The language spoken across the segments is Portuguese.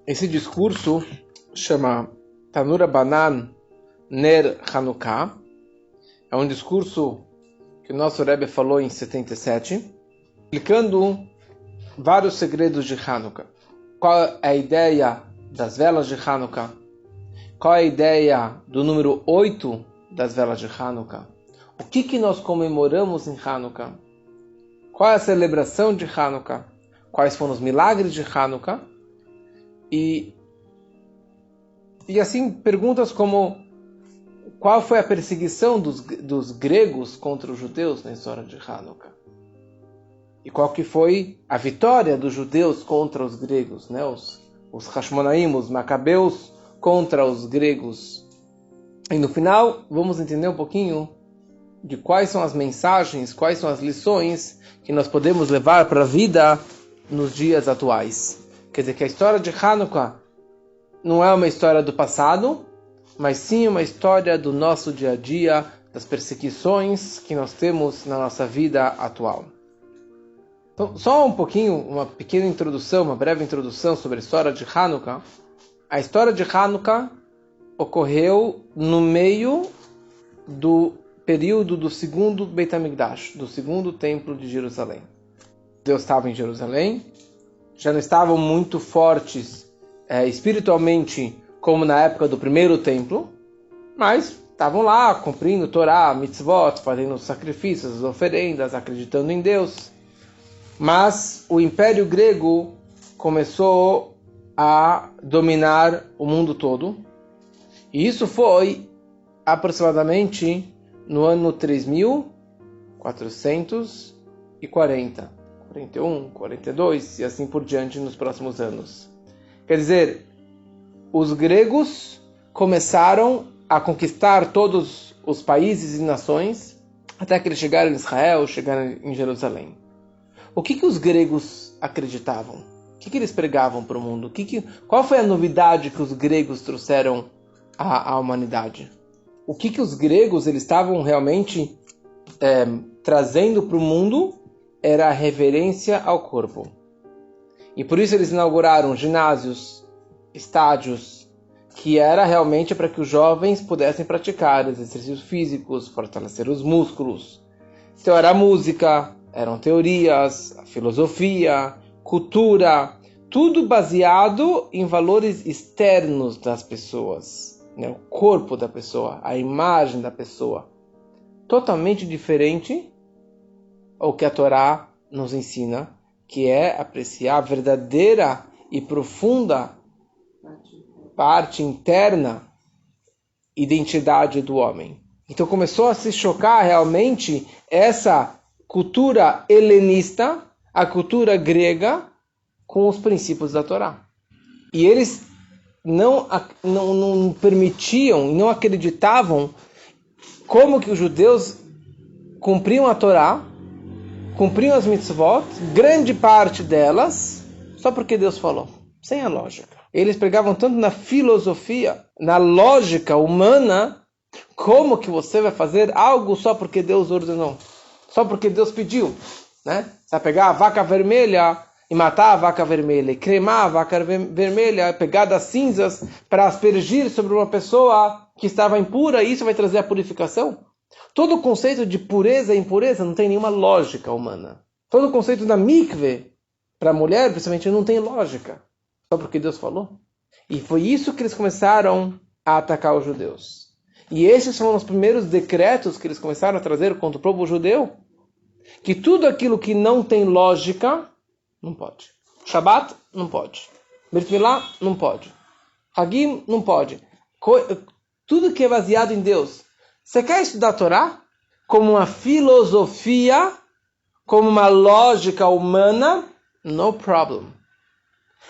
Esse discurso chama Tanura Banan Ner Hanukkah. É um discurso que o nosso Rebbe falou em 77, explicando vários segredos de Hanukkah. Qual é a ideia das velas de Hanukkah? Qual é a ideia do número 8 das velas de Hanukkah? O que nós comemoramos em Hanukkah? Qual é a celebração de Hanukkah? Quais foram os milagres de Hanukkah? E assim, perguntas como: qual foi a perseguição dos gregos contra os judeus na história de Hanukkah? E qual que foi a vitória dos judeus contra os gregos, né? Os Hashmonaim, os Macabeus contra os gregos. E no final, vamos entender um pouquinho de quais são as mensagens, quais são as lições que nós podemos levar para a vida nos dias atuais. Quer dizer, que a história de Hanukkah não é uma história do passado, mas sim uma história do nosso dia a dia, das perseguições que nós temos na nossa vida atual. Então, só um pouquinho, uma pequena introdução, uma breve introdução sobre a história de Hanukkah. A história de Hanukkah ocorreu no meio do período do segundo Beit HaMikdash, do segundo templo de Jerusalém. Deus estava em Jerusalém, já não estavam muito fortes espiritualmente como na época do primeiro templo, mas estavam lá cumprindo Torá, mitzvot, fazendo os sacrifícios, as oferendas, acreditando em Deus. Mas o Império Grego começou a dominar o mundo todo, e isso foi aproximadamente no ano 3440, 41, 42 e assim por diante nos próximos anos. Quer dizer, os gregos começaram a conquistar todos os países e nações até que eles chegaram em Israel, chegaram em Jerusalém. O que os gregos acreditavam? O que eles pregavam para o mundo? Qual foi a novidade que os gregos trouxeram à humanidade? O que os gregos eles estavam realmente trazendo para o mundo era a reverência ao corpo. E por isso eles inauguraram ginásios, estádios, que era realmente para que os jovens pudessem praticar exercícios físicos, fortalecer os músculos. Então era música, eram teorias, filosofia, cultura, tudo baseado em valores externos das pessoas, né? O corpo da pessoa, a imagem da pessoa. Totalmente diferente ao que a Torá nos ensina, que é apreciar a verdadeira e profunda parte interna, identidade do homem. Então começou a se chocar realmente essa cultura helenista, a cultura grega, com os princípios da Torá. E eles não permitiam, não acreditavam como que os judeus cumpriam a Torá, cumpriam as mitzvot, grande parte delas, só porque Deus falou, sem a lógica. Eles pregavam tanto na filosofia, na lógica humana, como que você vai fazer algo só porque Deus ordenou, só porque Deus pediu, né? Você vai pegar a vaca vermelha e matar a vaca vermelha, e cremar a vaca vermelha, pegar das cinzas para aspergir sobre uma pessoa que estava impura, e isso vai trazer a purificação? Todo o conceito de pureza e impureza não tem nenhuma lógica humana. Todo o conceito da mikve, para a mulher, principalmente, não tem lógica. Só porque Deus falou. E foi isso que eles começaram a atacar os judeus. E esses foram os primeiros decretos que eles começaram a trazer contra o povo judeu. Que tudo aquilo que não tem lógica, não pode. Shabbat, não pode. Brit Milá, não pode. Hagim, não pode. Tudo que é baseado em Deus. Você quer estudar a Torá como uma filosofia, como uma lógica humana? No problem.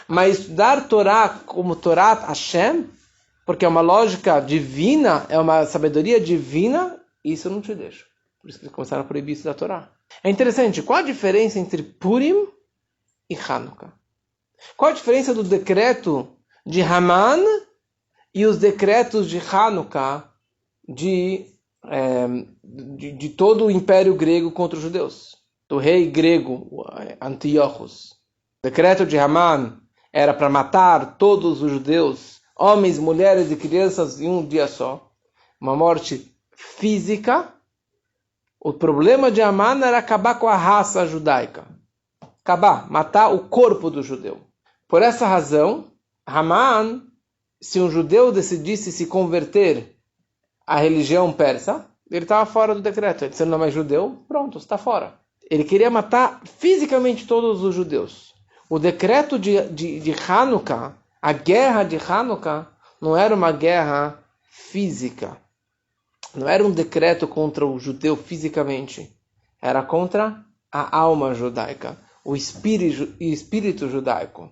Mas estudar Torá como Torat Hashem, porque é uma lógica divina, é uma sabedoria divina, isso eu não te deixo. Por isso que eles começaram a proibir isso da Torá. É interessante, qual a diferença entre Purim e Hanukkah? Qual a diferença do decreto de Haman e os decretos de Hanukkah de todo o Império Grego contra os judeus? Do rei grego, Antíochos. O decreto de Haman era para matar todos os judeus, homens, mulheres e crianças em um dia só. Uma morte física. O problema de Haman era acabar com a raça judaica. Acabar, matar o corpo do judeu. Por essa razão, Haman, se um judeu decidisse se converter à religião persa, ele estava fora do decreto. Ele, se ele não é judeu, pronto, está fora. Ele queria matar fisicamente todos os judeus. O decreto de Hanukkah, a guerra de Hanukkah, não era uma guerra física. Não era um decreto contra o judeu fisicamente. Era contra a alma judaica, o espírito judaico.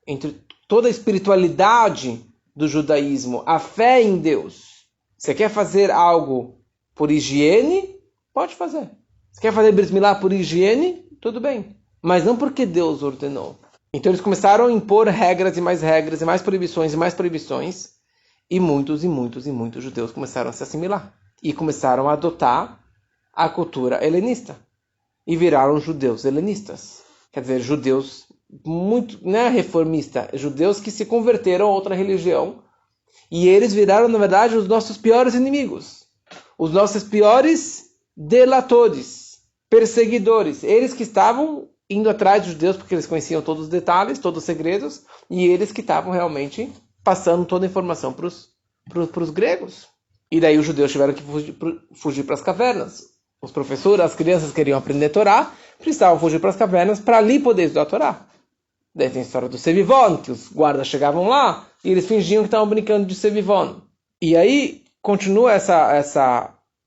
Entre toda a espiritualidade do judaísmo, a fé em Deus. Você quer fazer algo por higiene? Pode fazer. Você quer fazer Brit Milá por higiene? Tudo bem. Mas não porque Deus ordenou. Então eles começaram a impor regras, e mais proibições, e mais proibições. E muitos judeus começaram a se assimilar. E começaram a adotar a cultura helenista. E viraram judeus helenistas. Quer dizer, judeus muito, não é reformista, judeus que se converteram a outra religião. E eles viraram, na verdade, os nossos piores inimigos. Os nossos piores delatores, perseguidores. Eles que estavam indo atrás dos judeus porque eles conheciam todos os detalhes, todos os segredos. E eles que estavam realmente passando toda a informação para os gregos. E daí os judeus tiveram que fugir para as cavernas. Os professores, as crianças queriam aprender a Torá, precisavam fugir para as cavernas para ali poder estudar a Torá. Daí tem a história do Sevivon, que os guardas chegavam lá e eles fingiam que estavam brincando de Sevivon. E aí continua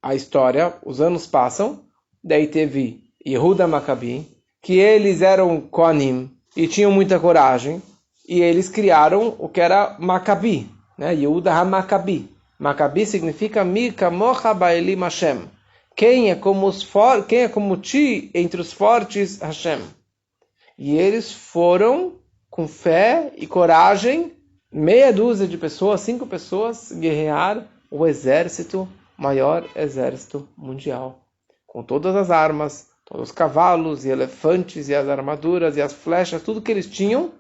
a história, os anos passam, daí teve Yehuda Maccabi, que eles eram Kohanim e tinham muita coragem, e eles criaram o que era Maccabi, né? Yehuda HaMaccabi. Maccabi significa Mi Kamocha Ba'elim Hashem. Quem é como ti entre os fortes, Hashem. E eles foram com fé e coragem, meia dúzia de pessoas, 5 pessoas, guerrear o exército, maior exército mundial. Com todas as armas, todos os cavalos e elefantes e as armaduras e as flechas, tudo que eles tinham.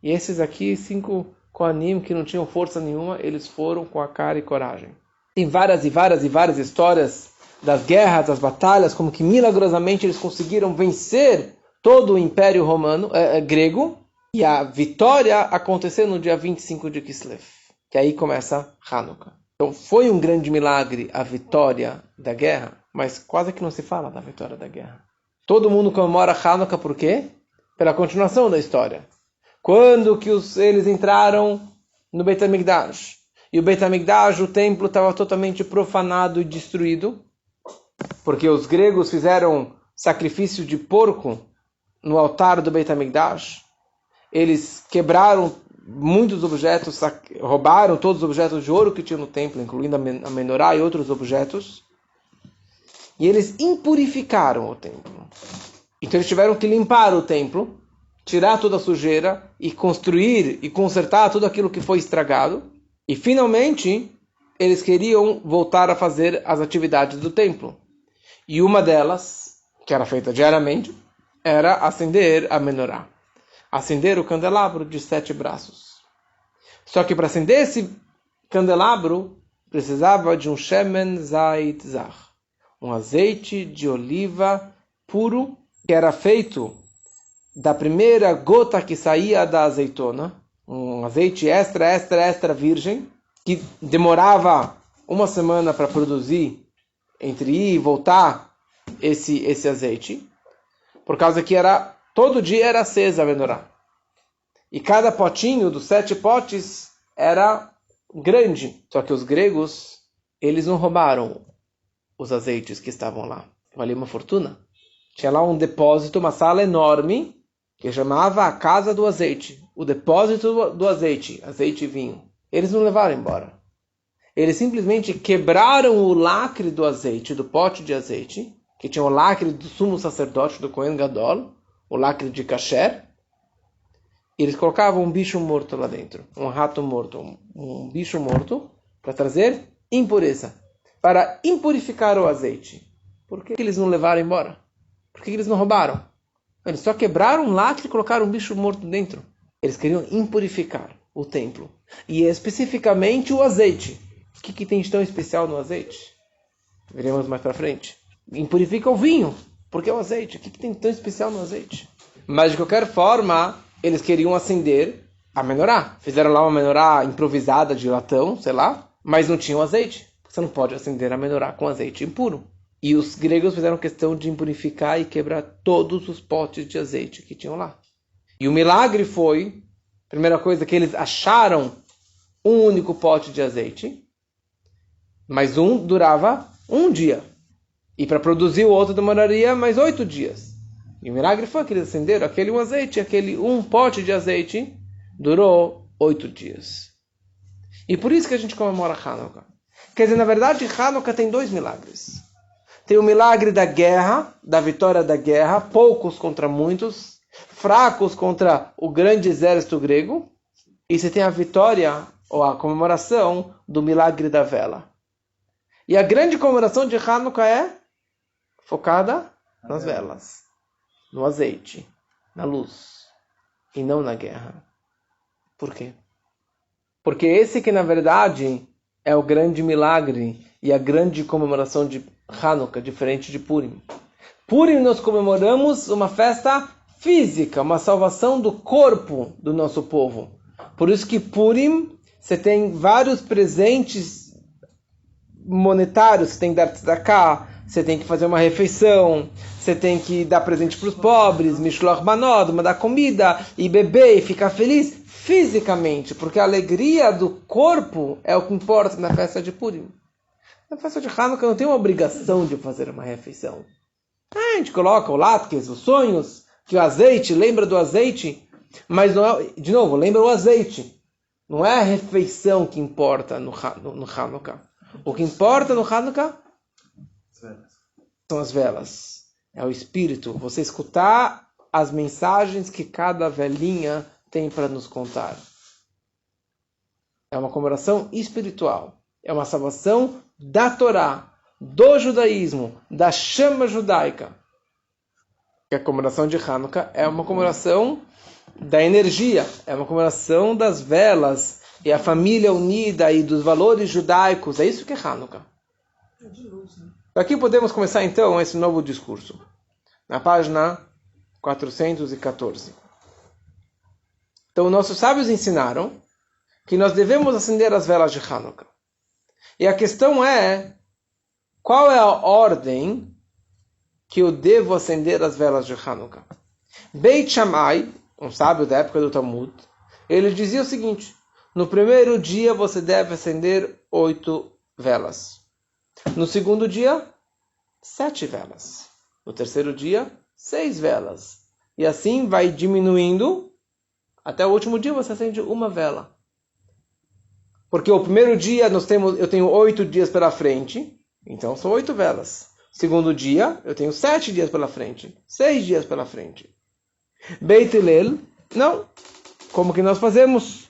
E esses aqui, 5 Kohanim que não tinham força nenhuma, eles foram com a cara e coragem. Tem várias histórias das guerras, das batalhas, como que milagrosamente eles conseguiram vencer todo o Império Romano, grego, e a vitória aconteceu no dia 25 de Kislev, que aí começa Hanukkah. Então foi um grande milagre a vitória da guerra, mas quase que não se fala da vitória da guerra. Todo mundo comemora Hanukkah por quê? Pela continuação da história. Quando que eles entraram no Beit HaMikdash, e o Beit HaMikdash, o templo, estava totalmente profanado e destruído, porque os gregos fizeram sacrifício de porco no altar do Beit HaMikdash. Eles quebraram muitos objetos, roubaram todos os objetos de ouro que tinham no templo, incluindo a menorá e outros objetos. E eles impurificaram o templo. Então eles tiveram que limpar o templo, tirar toda a sujeira e construir e consertar tudo aquilo que foi estragado. E finalmente eles queriam voltar a fazer as atividades do templo. E uma delas, que era feita diariamente, era acender a menorá. Acender o candelabro de 7 braços. Só que para acender esse candelabro, precisava de um Shemen Zait Zach, um azeite de oliva puro, que era feito da primeira gota que saía da azeitona, um azeite extra virgem, que demorava 1 semana para produzir, entre ir e voltar esse azeite, por causa que todo dia era acesa a menorá. E cada potinho dos 7 potes era grande. Só que os gregos, eles não roubaram os azeites que estavam lá. Valia uma fortuna. Tinha lá um depósito, uma sala enorme, que chamava a Casa do Azeite. O depósito do azeite, azeite e vinho. Eles não levaram embora. Eles simplesmente quebraram o lacre do azeite, do pote de azeite, que tinha o lacre do sumo sacerdote do Kohen Gadol, o lacre de kasher. Eles colocavam um bicho morto lá dentro, um rato morto, um bicho morto, para trazer impureza, para impurificar o azeite. Por que eles não levaram embora? Por que eles não roubaram? Eles só quebraram um lacre e colocaram um bicho morto dentro. Eles queriam impurificar o templo. E especificamente o azeite. O que tem de tão especial no azeite? Veremos mais para frente. Impurifica o vinho. Porque é o azeite. O que tem de tão especial no azeite? Mas de qualquer forma, eles queriam acender a menorá. Fizeram lá uma menorá improvisada de latão, sei lá. Mas não tinham azeite. Você não pode acender a menorá com azeite impuro. E os gregos fizeram questão de impurificar e quebrar todos os potes de azeite que tinham lá. E o milagre foi, primeira coisa, que eles acharam um único pote de azeite, mas um durava um dia. E para produzir o outro demoraria mais 8 dias. E o milagre foi que eles acenderam aquele um azeite, aquele um pote de azeite, durou 8 dias. E por isso que a gente comemora Hanukkah. Quer dizer, na verdade, Hanukkah tem 2 milagres. Tem o milagre da guerra, da vitória da guerra, poucos contra muitos, fracos contra o grande exército grego. E você tem a vitória, ou a comemoração, do milagre da vela. E a grande comemoração de Hanukkah é focada nas velas, no azeite, na luz, e não na guerra. Por quê? Porque esse que, na verdade, é o grande milagre e a grande comemoração de Hanukkah, diferente de Purim. Purim nós comemoramos uma festa física, uma salvação do corpo do nosso povo. Por isso que Purim, você tem vários presentes monetários, você tem que dar tzedakah, você tem que fazer uma refeição, você tem que dar presente para os pobres, mishloach manot, mandar comida e beber e ficar feliz fisicamente, porque a alegria do corpo é o que importa na festa de Purim. Na festa de Hanukkah não tem uma obrigação de fazer uma refeição. A gente coloca o latkes, os sonhos, que o azeite, lembra do azeite, mas não é, de novo, lembra o azeite. Não é a refeição que importa no Hanukkah. O que importa no Hanukkah são as velas. É o espírito. Você escutar as mensagens que cada velhinha tem para nos contar. É uma comemoração espiritual. É uma salvação da Torá, do judaísmo, da chama judaica. A comemoração de Hanukkah é uma comemoração da energia, é uma comemoração das velas, e a família unida e dos valores judaicos. É isso que é Hanukkah. Aqui podemos começar então esse novo discurso. Na página 414. Então, nossos sábios ensinaram que nós devemos acender as velas de Hanukkah. E a questão é, qual é a ordem que eu devo acender as velas de Hanukkah? Beit Shammai, um sábio da época do Talmud, ele dizia o seguinte: no primeiro dia você deve acender 8 velas. No segundo dia, 7 velas. No terceiro dia, 6 velas. E assim vai diminuindo, até o último dia você acende uma vela. Porque o primeiro dia eu tenho 8 dias pela frente, então são 8 velas. Segundo dia, eu tenho 7 dias pela frente, 6 dias pela frente. Beit Hillel, não. Como que nós fazemos?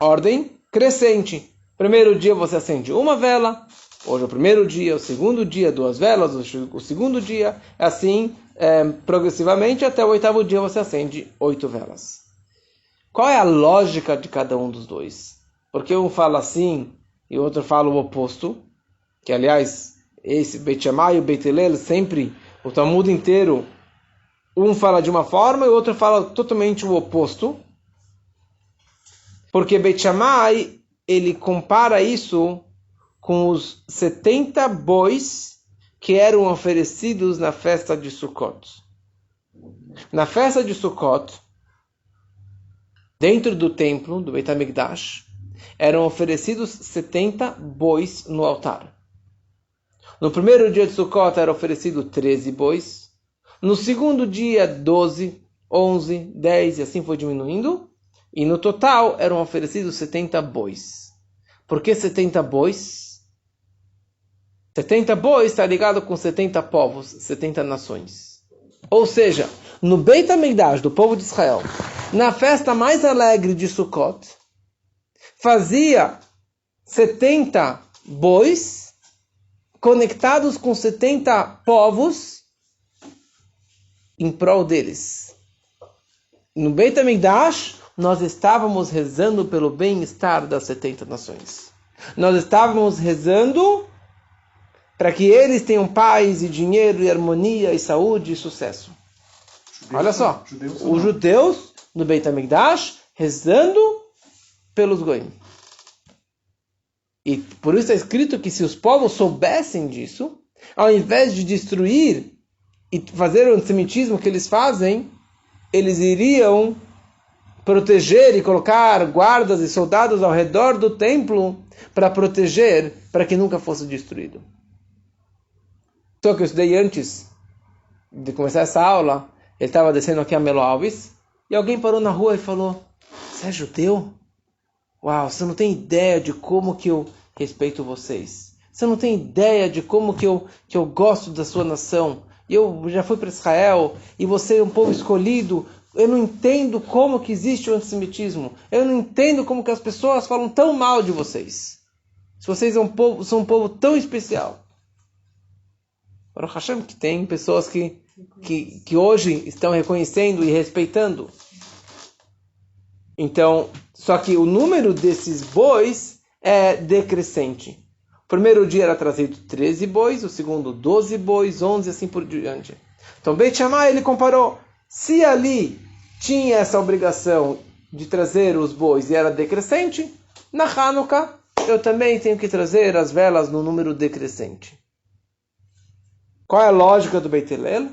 Ordem crescente. Primeiro dia você acende uma vela, hoje é o primeiro dia, o segundo dia 2 velas, o segundo dia, assim, progressivamente, até o 8º dia você acende 8 velas. Qual é a lógica de cada um dos dois? Porque um fala assim e o outro fala o oposto, que aliás, esse Beit Shammai e o Beit Hillel, sempre, o Talmud inteiro, um fala de uma forma e o outro fala totalmente o oposto. Porque Beit Shammai, ele compara isso com os 70 bois que eram oferecidos na festa de Sukkot. Na festa de Sukkot, dentro do templo, do Beit HaMikdash, eram oferecidos 70 bois no altar. No primeiro dia de Sukkot era oferecido 13 bois. No segundo dia, 12, 11, 10 e assim foi diminuindo. E no total eram oferecidos 70 bois. Por que 70 bois? 70 bois está ligado com 70 povos, 70 nações. Ou seja, no Beit HaMikdash do povo de Israel, na festa mais alegre de Sukkot, fazia 70 bois conectados com 70 povos em prol deles. no Beit HaMikdash, nós estávamos rezando pelo bem-estar das 70 nações. Nós estávamos rezando para que eles tenham paz e dinheiro e harmonia e saúde e sucesso. Olha só, os judeus no Beit HaMikdash rezando pelos goim. E por isso é escrito que se os povos soubessem disso, ao invés de destruir e fazer o antissemitismo que eles fazem, eles iriam proteger e colocar guardas e soldados ao redor do templo para proteger, para que nunca fosse destruído. Só que eu estudei antes de começar essa aula, ele estava descendo aqui a Melo Alves, e alguém parou na rua e falou: "Você é judeu? Uau, você não tem ideia de como que eu respeito vocês. Você não tem ideia de como que eu gosto da sua nação. Eu já fui para Israel, e você é um povo escolhido. Eu não entendo como que existe o antissemitismo. Eu não entendo como que as pessoas falam tão mal de vocês. Se vocês são um povo tão especial." Baruch Hashem, que tem pessoas que hoje estão reconhecendo e respeitando. Então, só que o número desses bois é decrescente. O primeiro dia era trazido 13 bois, o segundo 12 bois, 11 assim por diante. Então Beit Shammai ele comparou, se ali tinha essa obrigação de trazer os bois e era decrescente, na Hanukkah eu também tenho que trazer as velas no número decrescente. Qual é a lógica do Beit Hillel?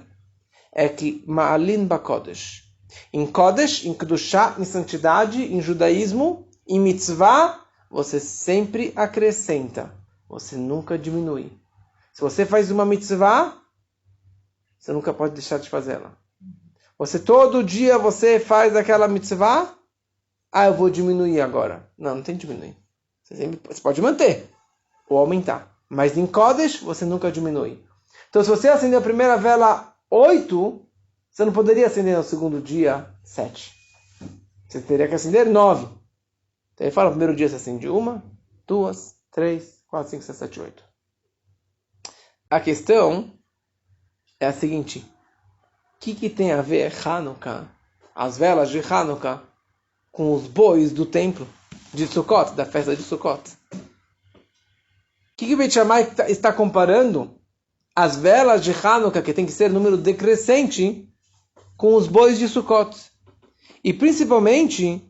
É que Ma'alin Bakodesh. Em Kodesh, em Kedushá, em santidade, em judaísmo, em mitzvah, você sempre acrescenta. Você nunca diminui. Se você faz uma mitzvah, você nunca pode deixar de fazê-la. Você todo dia você faz aquela mitzvah, eu vou diminuir agora. Não tem que diminuir. Você pode manter ou aumentar. Mas em Kodesh, você nunca diminui. Então, se você acender a primeira vela 8, você não poderia acender no segundo dia 7. Você teria que acender 9. Então, ele fala, no primeiro dia você acende 1, 2, 3, 4, 5, 6, 7, 8. A questão é a seguinte. O que tem a ver Hanukkah, as velas de Hanukkah, com os bois do templo de Sukkot, da festa de Sukkot? O que Beit Shammai está comparando as velas de Hanukkah, que tem que ser número decrescente, com os bois de Sukkot? E principalmente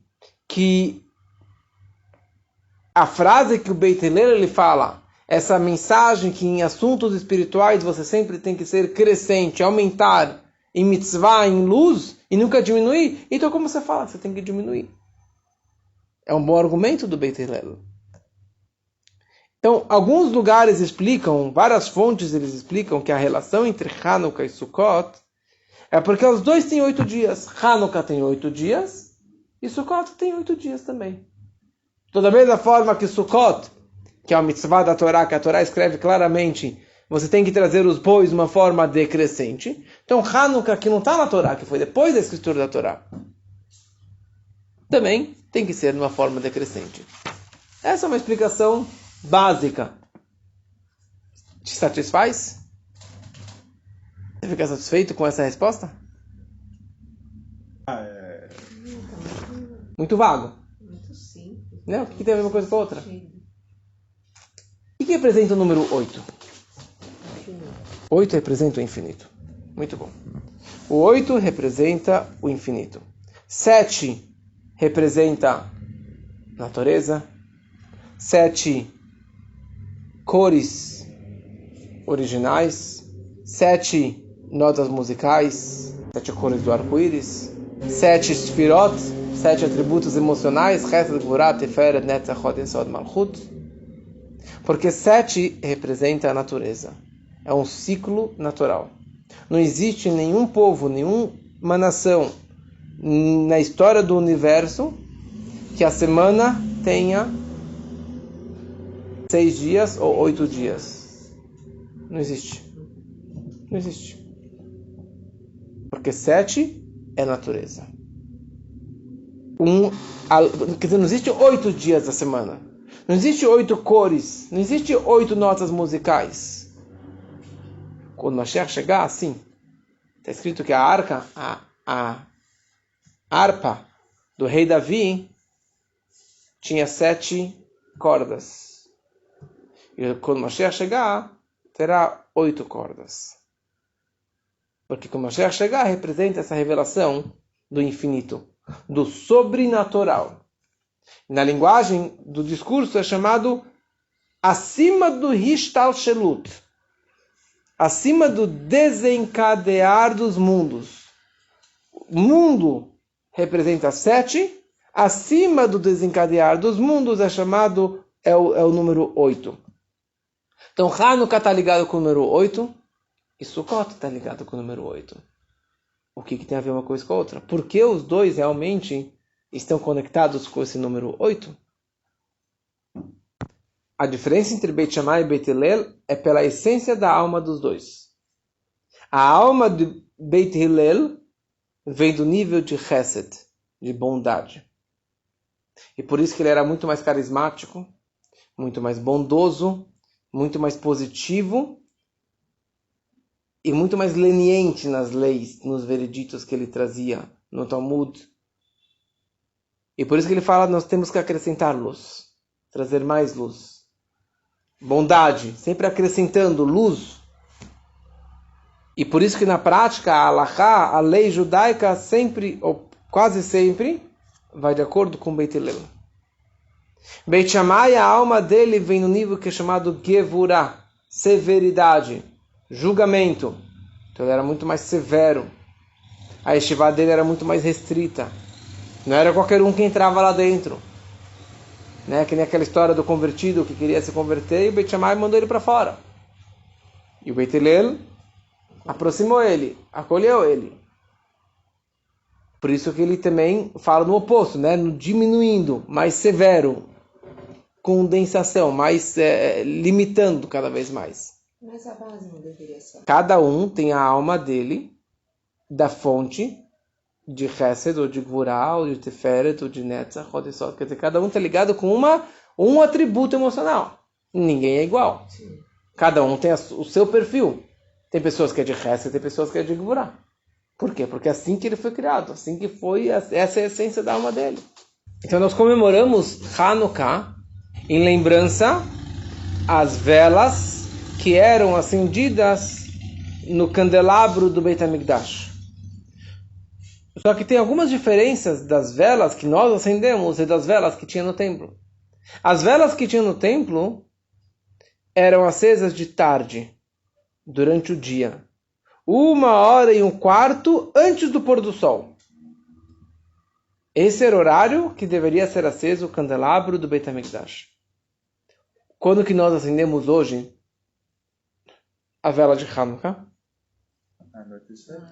que a frase que o Beit Hillel ele fala, essa mensagem que em assuntos espirituais você sempre tem que ser crescente, aumentar em mitzvah, em luz, e nunca diminuir. Então como você fala? Você tem que diminuir. É um bom argumento do Beit Hillel. Então, alguns lugares explicam, várias fontes eles explicam que a relação entre Hanukkah e Sukkot é porque os dois têm 8 dias. Hanukkah tem 8 dias e Sukkot tem 8 dias também. Então, da mesma forma que Sukkot, que é uma mitzvah da Torá, que a Torá escreve claramente, você tem que trazer os bois de uma forma decrescente. Então, Hanukkah, que não está na Torá, que foi depois da escritura da Torá, também tem que ser de uma forma decrescente. Essa é uma explicação básica. Te satisfaz? Você fica satisfeito com essa resposta? Muito vago. Muito simples. Não? O que tem a ver uma coisa com a outra? O que representa o número 8? 8 representa o infinito. Muito bom. O 8 representa o infinito. 7 representa natureza. 7 cores originais. 7 notas musicais. 7 cores do arco-íris. 7 sfirot. 7 atributos emocionais. Chesed, Gvurah, Tiferet, Netzach, Hod, Yesod, Malchut. Porque 7 representa a natureza. É um ciclo natural. Não existe nenhum povo, nenhuma nação na história do universo que a semana tenha 6 dias ou 8 dias. Não existe. Não existe. Porque 7 é natureza. Quer dizer, não existe 8 dias da semana. Não existe 8 cores. Não existe 8 notas musicais. Quando Mashiach chegar, sim. Está escrito que a arca, a harpa do rei Davi tinha 7 cordas. E quando Mashiach chegar, terá 8 cordas. Porque quando Mashiach chegar, representa essa revelação do infinito, do sobrenatural. Na linguagem do discurso é chamado acima do Hishtalshelut, acima do desencadear dos mundos. O mundo representa 7, acima do desencadear dos mundos é chamado, é o número 8. Então Hanukkah está ligado com o número 8 e Sukkot está ligado com o número 8. O que tem a ver uma coisa com a outra? Por que os dois realmente estão conectados com esse número 8? A diferença entre Beit Shammai e Beit Hillel é pela essência da alma dos dois. A alma de Beit Hillel vem do nível de Chesed, de bondade. E por isso que ele era muito mais carismático, muito mais bondoso, muito mais positivo e muito mais leniente nas leis, nos vereditos que ele trazia no Talmud. E por isso que ele fala, nós temos que acrescentar luz, trazer mais luz. Bondade, sempre acrescentando luz. E por isso que na prática, a halakha, a lei judaica, sempre, ou quase sempre, vai de acordo com Beit Hillel. Beit Shammai, a alma dele vem no nível que é chamado Gevurah, severidade, julgamento. Então ele era muito mais severo. A yeshiva dele era muito mais restrita. Não era qualquer um que entrava lá dentro. Né? Que nem aquela história do convertido que queria se converter e o Beit Shammai mandou ele para fora. E o Beit Hillel aproximou ele, acolheu ele. Por isso que ele também fala no oposto, né? No diminuindo, mais severo, condensação, mais limitando cada vez mais. Mas a base não deveria ser. Cada um tem a alma dele, da fonte de Chesed, ou de Gvurah, ou de Tiferet, ou de Netzach, ou de Sod. Quer dizer, cada um está ligado com um atributo emocional. Ninguém é igual. Sim. Cada um tem o seu perfil. Tem pessoas que é de Chesed, tem pessoas que é de Gvurah. Por quê? Porque é assim que ele foi criado, assim que foi, essa é a essência da alma dele. Então nós comemoramos Hanukkah em lembrança às velas que eram acendidas no candelabro do Beit HaMikdash. Só que tem algumas diferenças das velas que nós acendemos e das velas que tinha no templo. As velas que tinha no templo eram acesas de tarde, durante o dia. 1h15 antes do pôr do sol. Esse era o horário que deveria ser aceso o candelabro do Beit HaMikdash. Quando que nós acendemos hoje a vela de Hanukkah?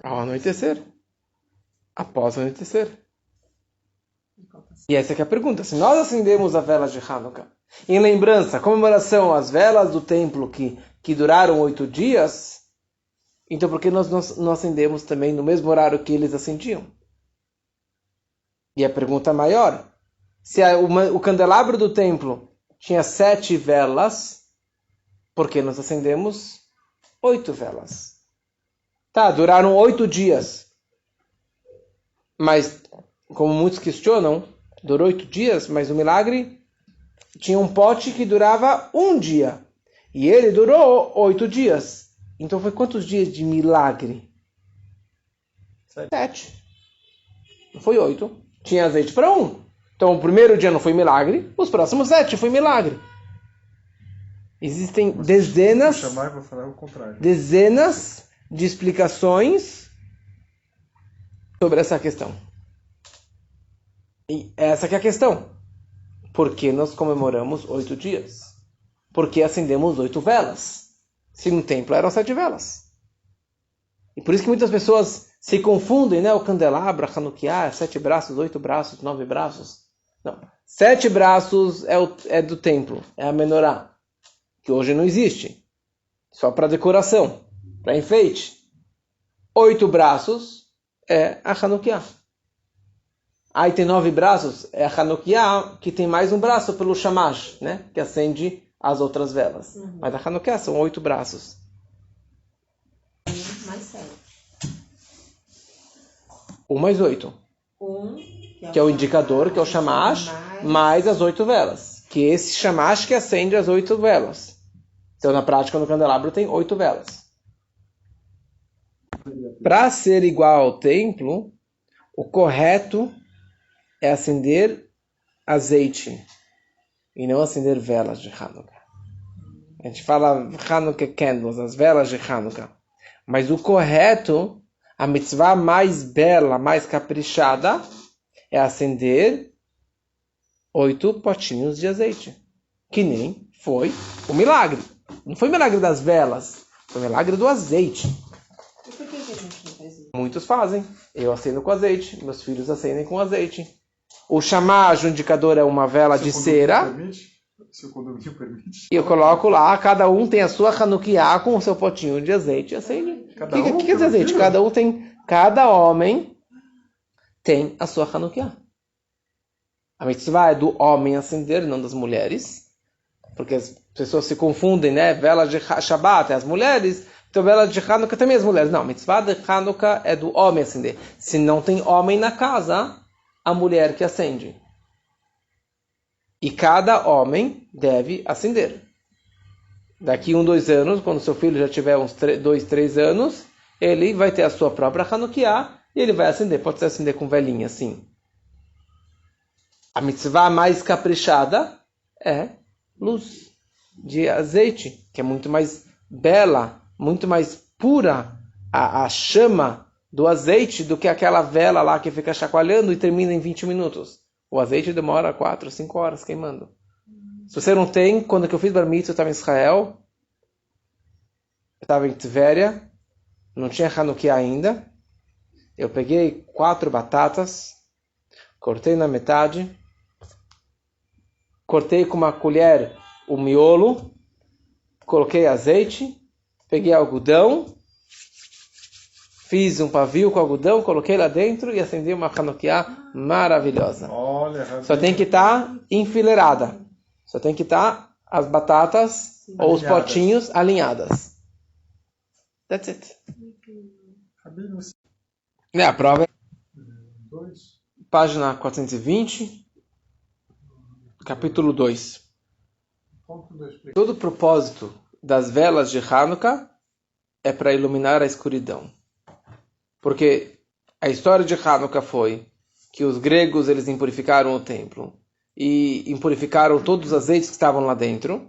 Ao anoitecer. Após o anoitecer. E essa é a pergunta. Se nós acendemos a vela de Hanukkah em lembrança, comemoração às velas do templo que duraram 8 dias, então por que nós não acendemos também no mesmo horário que eles acendiam? E a pergunta maior, se o candelabro do templo tinha 7 velas, por que nós acendemos 8 velas? Tá, duraram 8 dias. Mas, como muitos questionam, durou 8 dias, mas o milagre tinha um pote que durava 1 dia. E ele durou 8 dias. Então foi quantos dias de milagre? 7. Não foi 8. Tinha azeite para 1. Então o primeiro dia não foi milagre, os próximos 7 foi milagre. Existem dezenas de explicações sobre essa questão. E essa que é a questão. Por que nós comemoramos 8 dias? Por que acendemos 8 velas? Se no templo eram 7 velas. E por isso que muitas pessoas se confundem, né? O candelabro, a Hanukkah, 7 braços, 8 braços, 9 braços. Não. 7 braços é do templo, é a menorá, que hoje não existe. Só para decoração, para enfeite. 8 braços é a Hanukkah. Aí tem 9 braços, é a Hanukkah, que tem mais um braço pelo shamash, né? Que acende as outras velas. Mas a Hanukkah são 8 braços. Mais 7. 1 mais 8. que é o indicador, que é o shamash, mais as 8 velas. Que é esse shamash que acende as 8 velas. Então, na prática, no candelabro tem 8 velas. Para ser igual ao templo, o correto é acender azeite e não acender velas de Hanukkah. A gente fala Hanukkah candles, as velas de Hanukkah. Mas o correto, a mitzvah mais bela, mais caprichada, é acender 8 potinhos de azeite. Que nem foi o milagre. Não foi o milagre das velas, foi o milagre do azeite. E por que a gente não faz isso? Muitos fazem. Eu acendo com azeite, meus filhos acendem com azeite. O shamash, o indicador, é uma vela de cera. Se o condomínio permite. E eu coloco lá, cada um tem a sua Hanukkah com o seu potinho de azeite e acende. O que quer dizer azeite? Cada homem tem a sua Hanukkah. A mitzvah é do homem acender, não das mulheres. Porque as pessoas se confundem, né? Vela de Shabbat é as mulheres, então vela de Hanukkah também é as mulheres. Não, a mitzvah de Hanukkah é do homem acender. Se não tem homem na casa, a mulher que acende. E cada homem deve acender. Daqui 2 anos, quando seu filho já tiver uns 2, 3 anos, ele vai ter a sua própria Hanukkah e ele vai acender. Pode ser acender com velinha, sim. A mitzvah mais caprichada é luz de azeite, que é muito mais bela, muito mais pura a chama do azeite do que aquela vela lá que fica chacoalhando e termina em 20 minutos. O azeite demora 4, 5 horas queimando. Se você não tem, quando eu fiz Bar Mitzvah, eu estava em Israel, eu estava em Tveria, não tinha Hanukkah ainda. Eu peguei 4 batatas, cortei na metade, cortei com uma colher o miolo, coloquei azeite, peguei algodão, fiz um pavio com algodão, coloquei lá dentro e acendi uma Hanukkah maravilhosa. Olha, Só tem que estar enfileirada. Só tem que estar as batatas ou os potinhos alinhadas. That's it. A prova é página 420, capítulo 2. Todo o propósito das velas de Hanukkah é para iluminar a escuridão. Porque a história de Hanukkah foi que os gregos eles impurificaram o templo e impurificaram todos os azeites que estavam lá dentro.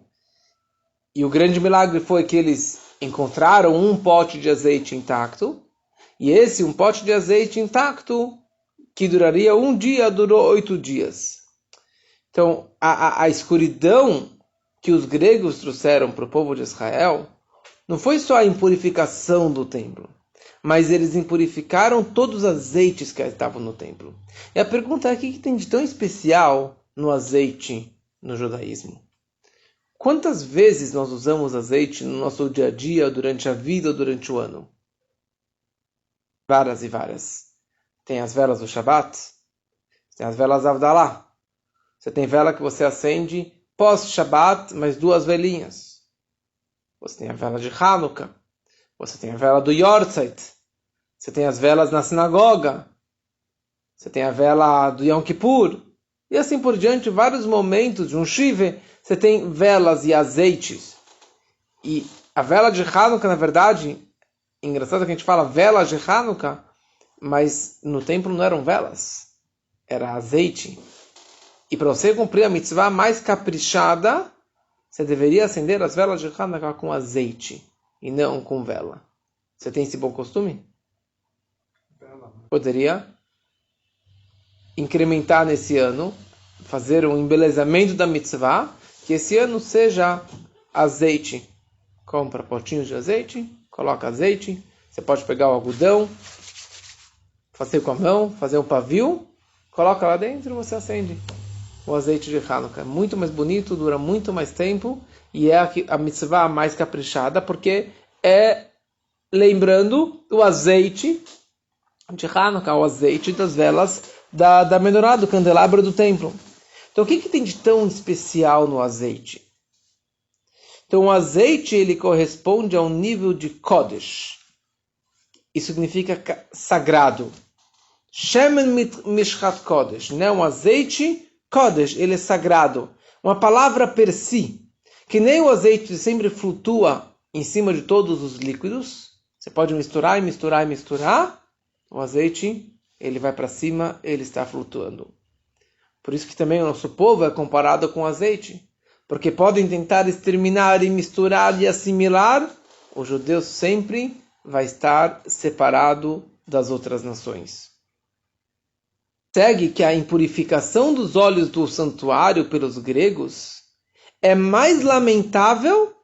E o grande milagre foi que eles encontraram um pote de azeite intacto. E esse um pote de azeite intacto, que duraria um dia, durou 8 dias. Então, a escuridão que os gregos trouxeram para o povo de Israel não foi só a impurificação do templo, mas eles impurificaram todos os azeites que estavam no templo. E a pergunta é: o que tem de tão especial no azeite no judaísmo? Quantas vezes nós usamos azeite no nosso dia a dia, durante a vida ou durante o ano? Várias e várias. Tem as velas do Shabbat, tem as velas Avdalá. Você tem vela que você acende pós-Shabbat, mais 2 velinhas. Você tem a vela de Hanukkah. Você tem a vela do Yortzeit. Você tem as velas na sinagoga. Você tem a vela do Yom Kippur. E assim por diante, vários momentos de um Shiva, você tem velas e azeites. E a vela de Hanukkah, na verdade, engraçado que a gente fala vela de Hanukkah, mas no templo não eram velas, era azeite. E para você cumprir a mitzvah mais caprichada, você deveria acender as velas de Hanukkah com azeite e não com vela. Você tem esse bom costume? Poderia incrementar nesse ano, fazer um embelezamento da mitzvah, que esse ano seja azeite. Compra potinhos de azeite, coloca azeite, você pode pegar o algodão, fazer com a mão, fazer um pavio, coloca lá dentro e você acende o azeite de Hanukkah. É muito mais bonito, dura muito mais tempo e é a mitzvah mais caprichada, porque é lembrando o azeite de Hanukkah, o azeite das velas da menorá, do candelabro do templo. Então o que tem de tão especial no azeite? Então o azeite ele corresponde a um nível de Kodesh. Isso significa sagrado. Shemen mishchat kodesh, né? Um azeite kodesh, ele é sagrado. Uma palavra per si, que nem o azeite sempre flutua em cima de todos os líquidos. Você pode misturar e misturar e misturar. O azeite, ele vai para cima, ele está flutuando. Por isso que também o nosso povo é comparado com azeite. Porque podem tentar exterminar e misturar e assimilar. O judeu sempre vai estar separado das outras nações. Segue que a impurificação dos olhos do santuário pelos gregos é mais lamentável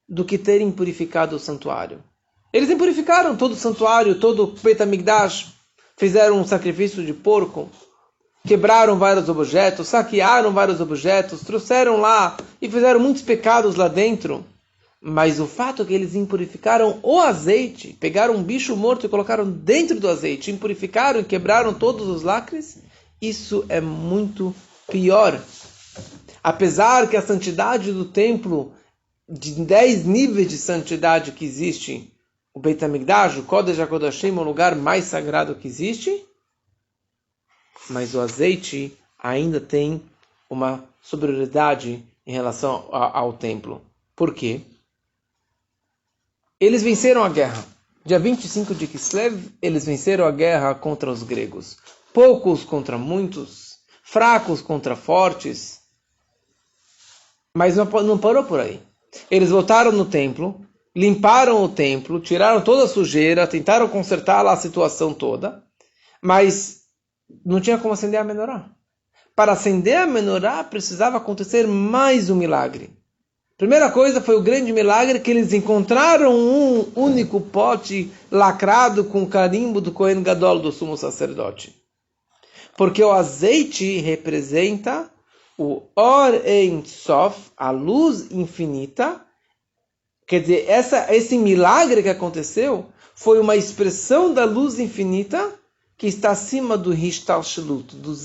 do que ter impurificado o santuário. Eles impurificaram todo o santuário, todo o Beit HaMikdash, fizeram um sacrifício de porco, quebraram vários objetos, saquearam vários objetos, trouxeram lá e fizeram muitos pecados lá dentro. Mas o fato é que eles impurificaram o azeite, pegaram um bicho morto e colocaram dentro do azeite, impurificaram e quebraram todos os lacres, isso é muito pior. Apesar que a santidade do templo, de 10 níveis de santidade que existe, o Beit HaMikdash, o Kodesh HaKodashim, é o lugar mais sagrado que existe, mas o azeite ainda tem uma superioridade em relação ao templo. Por quê? Eles venceram a guerra. Dia 25 de Kislev, eles venceram a guerra contra os gregos. Poucos contra muitos, fracos contra fortes. Mas não parou por aí. Eles voltaram no templo, limparam o templo, tiraram toda a sujeira, tentaram consertar lá a situação toda, mas não tinha como acender a menorá. Para acender a menorá, precisava acontecer mais um milagre. Primeira coisa foi o grande milagre que eles encontraram um único pote lacrado com o carimbo do Kohen Gadol, do sumo sacerdote. Porque o azeite representa o Or Ein Sof, a luz infinita. Quer dizer, esse milagre que aconteceu foi uma expressão da luz infinita que está acima do Hishtalshelut, do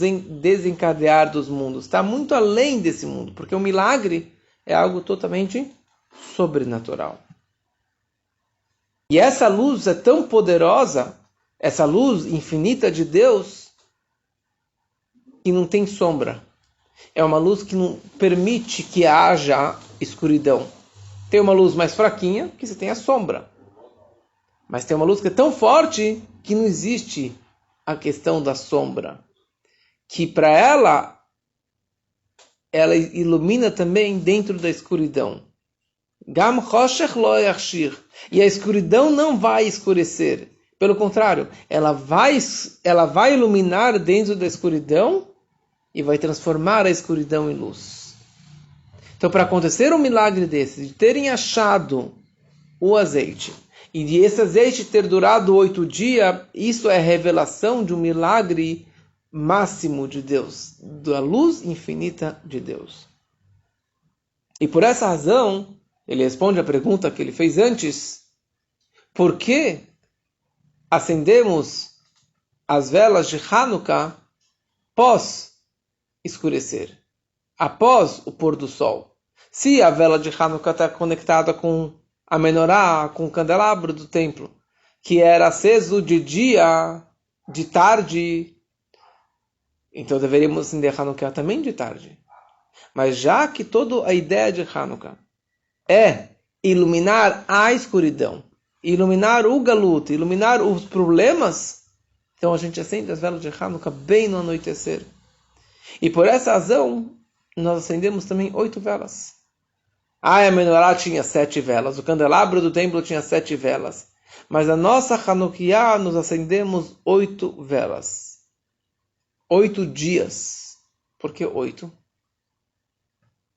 desencadear dos mundos. Está muito além desse mundo, porque o milagre é algo totalmente sobrenatural. E essa luz é tão poderosa, essa luz infinita de Deus, que não tem sombra. É uma luz que não permite que haja escuridão. Tem uma luz mais fraquinha, que você tem a sombra. Mas tem uma luz que é tão forte que não existe a questão da sombra. Que para ela ilumina também dentro da escuridão. Gam choshech lo yachshir. E a escuridão não vai escurecer. Pelo contrário, ela vai iluminar dentro da escuridão e vai transformar a escuridão em luz. Então, para acontecer um milagre desse, de terem achado o azeite, e de esse azeite ter durado 8 dias, isso é revelação de um milagre máximo de Deus, da luz infinita de Deus. E por essa razão, ele responde a pergunta que ele fez antes: por que acendemos as velas de Hanukkah pós escurecer, após o pôr do sol? Se a vela de Hanukkah está conectada com a menorá, com o candelabro do templo, que era aceso de dia, de tarde, então deveríamos acender Hanukkah também de tarde. Mas já que toda a ideia de Hanukkah é iluminar a escuridão, iluminar o galuto, iluminar os problemas, então a gente acende as velas de Hanukkah bem no anoitecer. E por essa razão, nós acendemos também 8 velas. A menorá tinha 7 velas, o candelabro do templo tinha 7 velas. Mas a nossa Hanukkah nós acendemos 8 velas. 8 dias. Por que 8? A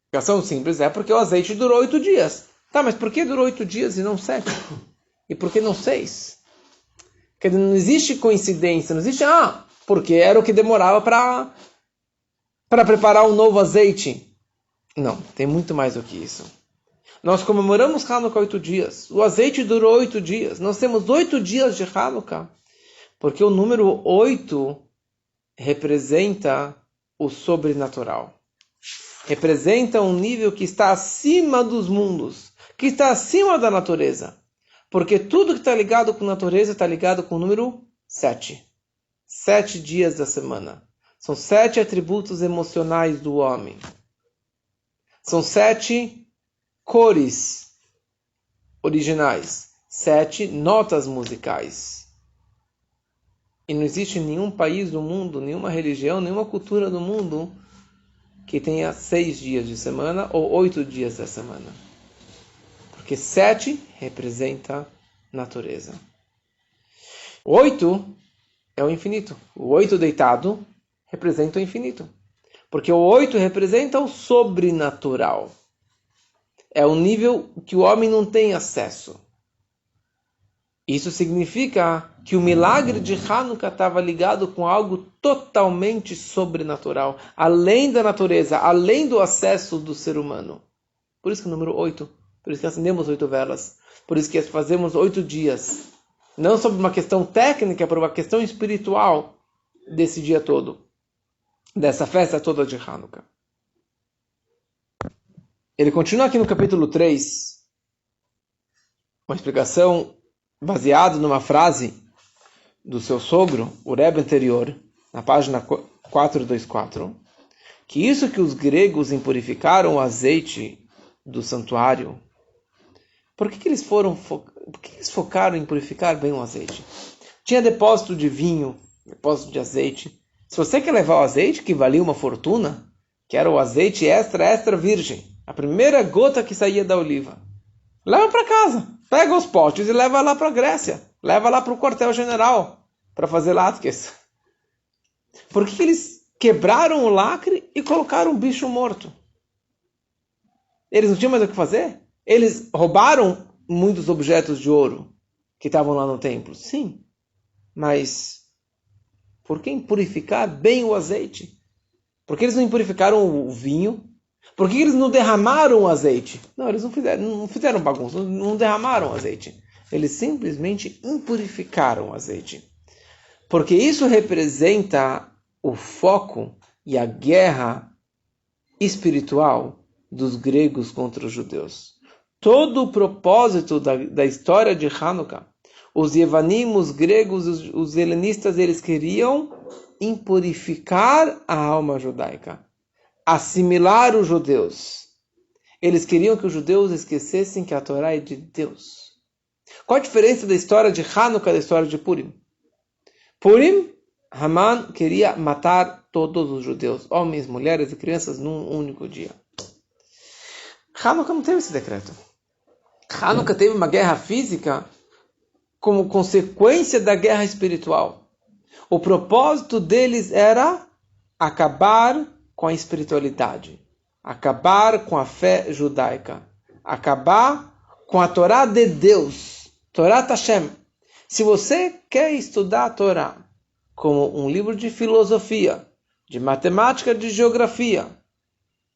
explicação simples é porque o azeite durou 8 dias. Tá, mas por que durou 8 dias e não 7? E por que não 6? Porque não existe coincidência, não existe, porque era o que demorava para preparar um novo azeite. Não, tem muito mais do que isso. Nós comemoramos Hanukkah 8 dias. O azeite durou 8 dias. Nós temos 8 dias de Hanukkah. Porque o número 8 representa o sobrenatural. Representa um nível que está acima dos mundos. Que está acima da natureza. Porque tudo que está ligado com a natureza está ligado com o número 7. 7 dias da semana. São 7 atributos emocionais do homem. São 7 cores originais. 7 notas musicais. E não existe nenhum país do mundo, nenhuma religião, nenhuma cultura do mundo que tenha 6 dias de semana ou 8 dias da semana. Porque 7 representa natureza. 8 é o infinito. O 8 deitado representa o infinito. Porque o 8 representa o sobrenatural. É o nível que o homem não tem acesso. Isso significa que o milagre de Hanukkah estava ligado com algo totalmente sobrenatural, além da natureza, além do acesso do ser humano. Por isso que o número 8, por isso que acendemos 8 velas, por isso que fazemos 8 dias. Não sobre uma questão técnica, por uma questão espiritual desse dia todo, dessa festa toda de Hanukkah. Ele continua aqui no capítulo 3, uma explicação baseado numa frase do seu sogro, o Rebbe anterior, na página 424, que isso que os gregos impurificaram o azeite do santuário, por que eles focaram em purificar bem o azeite? Tinha depósito de vinho, depósito de azeite. Se você quer levar o azeite, que valia uma fortuna, que era o azeite extra virgem, a primeira gota que saía da oliva, leva para casa. Pega os potes e leva lá para a Grécia. Leva lá para o quartel-general para fazer latkes. Por que eles quebraram o lacre e colocaram um bicho morto? Eles não tinham mais o que fazer? Eles roubaram muitos objetos de ouro que estavam lá no templo. Sim. Mas por que impurificar bem o azeite? Por que eles não impurificaram o vinho? Por que eles não derramaram o azeite? Não, eles não fizeram bagunça, não derramaram o azeite. Eles simplesmente impurificaram o azeite. Porque isso representa o foco e a guerra espiritual dos gregos contra os judeus. Todo o propósito da história de Hanukkah, os Yevanim, os gregos, os helenistas, eles queriam impurificar a alma judaica. Assimilar os judeus. Eles queriam que os judeus esquecessem que a Torá é de Deus. Qual a diferença da história de Hanukkah da história de Purim? Purim, Haman queria matar todos os judeus, homens, mulheres e crianças, num único dia. Hanukkah não teve esse decreto. Hanukkah teve uma guerra física como consequência da guerra espiritual. O propósito deles era acabar com a espiritualidade, acabar com a fé judaica, acabar com a Torá de Deus, Torá Hashem. Se você quer estudar a Torá como um livro de filosofia, de matemática, de geografia,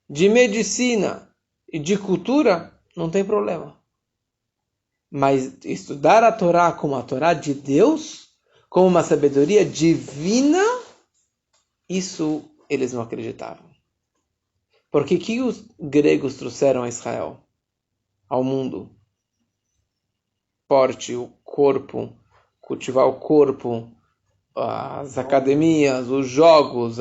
de medicina e de cultura, não tem problema. Mas estudar a Torá como a Torá de Deus, como uma sabedoria divina, isso eles não acreditavam. Porque o que os gregos trouxeram a Israel? Ao mundo? Forte, o corpo, cultivar o corpo, as academias, os jogos,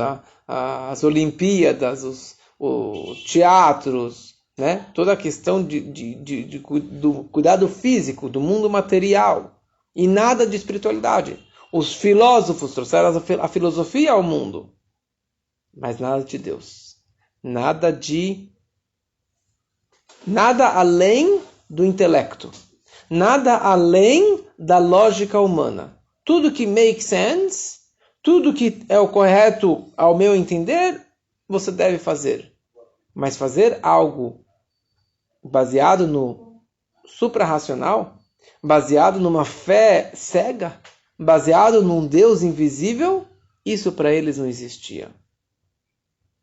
as Olimpíadas, os teatros, né? Toda a questão do cuidado físico, do mundo material, e nada de espiritualidade. Os filósofos trouxeram a filosofia ao mundo, mas nada de Deus. Nada além do intelecto. Nada além da lógica humana. Tudo que make sense, tudo que é o correto ao meu entender, você deve fazer. Mas fazer algo baseado no suprarracional, baseado numa fé cega, baseado num Deus invisível, isso para eles não existia.